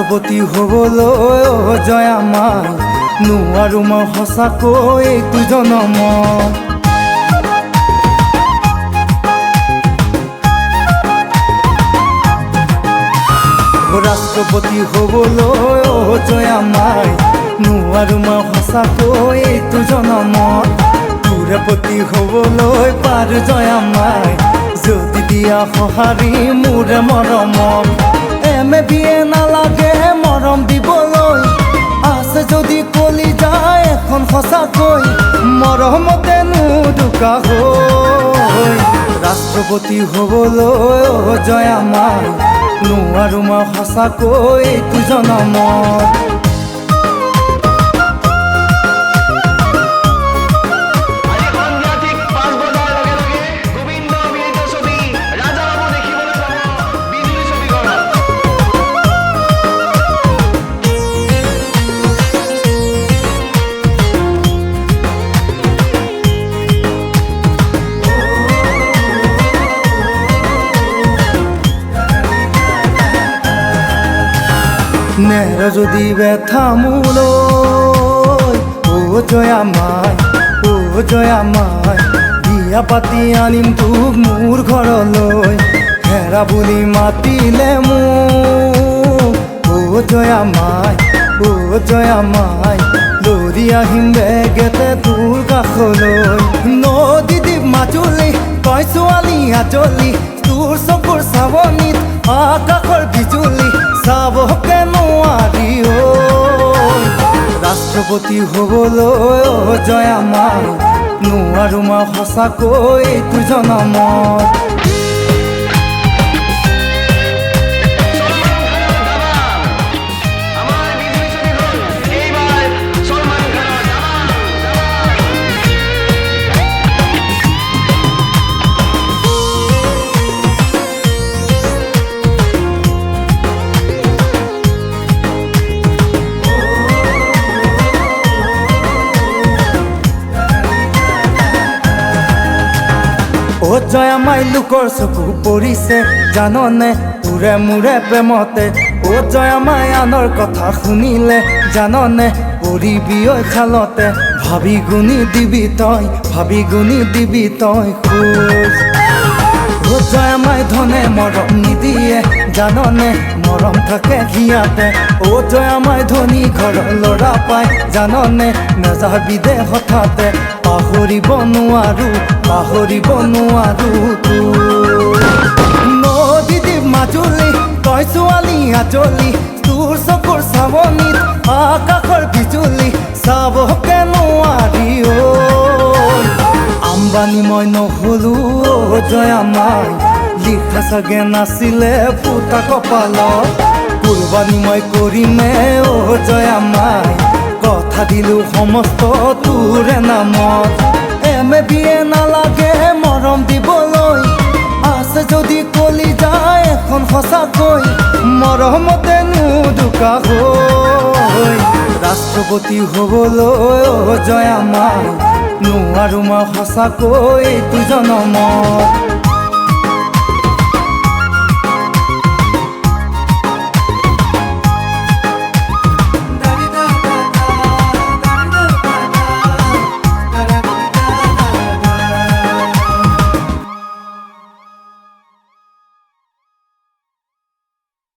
ৰাষ্ট্ৰপতি হ'বলৈ জয়া মাই নোৱাৰো মই সঁচাকৈ এইটো জনমত ৰাষ্ট্ৰপতি হ'বলৈ জয়া মাই নোৱাৰো মই সঁচাকৈ এইটো জনমত তোৰপতি হ'বলৈ পাৰো জয়া মাই যদি দিয়া সঁহাৰি মোৰ মৰমত এমে বিয়ে নালাগে মৰম দিবলৈ আছে যদি কলি যায় এখন সঁচাকৈ মৰমতে নুদুকা হৈ ৰাষ্ট্ৰপতি হ'বলৈ জয়া মাই নোৱাৰো মই সঁচাকৈ এইটো জনমত নেৰ যদি ব্যথা মোলৈ জয়া মাই জয়া মাই বিয়া পাতি আনিম তোক মোৰ ঘৰলৈ হেৰা বুলি মাতিলে মোক জয়া মাই লৰি আহিম বেগেতে তোৰ কাষলৈ নদী দ্বীপ মাজুলী তই ছোৱালী আজলি তোৰ চকুৰ চাৱনীত আকাশৰ বিজুলী চাবকে নোৱাৰি ৰাষ্ট্ৰপতি হ'বলৈ জয়া মাই নোৱাৰো মই সঁচাকৈ এইটো জনমত জয়া মাই লোকৰ চকু পৰিছে জাননে তোৰে মোৰে প্ৰেমতে জয়া মাই আনৰ কথা শুনিলে জাননে পৰিবি খালতে ভাবি গুণি দিবি তই খোজ জয়া মাই ধনে মৰম নিদিয়ে জাননে মৰম থাকে হিয়াতে জয়া মাই ধনী ঘৰৰ ল'ৰা পাই জাননে নাযাবি দে হঠাতে পাহৰিব নোৱাৰো নদী দ্বীপ মাজুলী তই ছোৱালী আজলি তোৰ চকুৰ চাৱনীত আকাশৰ বিজুলী চাবকে নোৱাৰি আম্বানী মই নহলো জয়া মাই লিখা চাগে নাছিলে ফুটা কপালত কুৰবানী মই কৰিমে জয়া মাই কথা দিলো সমস্ত তোৰে নামত এমে বিয়ে নালাগে মৰম দিবলৈ আছে যদি কলি যায় এখন সঁচাকৈ মৰমতে নুদুকা হৈ ৰাষ্ট্ৰপতি হ'বলৈ জয়া মাই নোৱাৰো মই সঁচাকৈ এইটো জনমত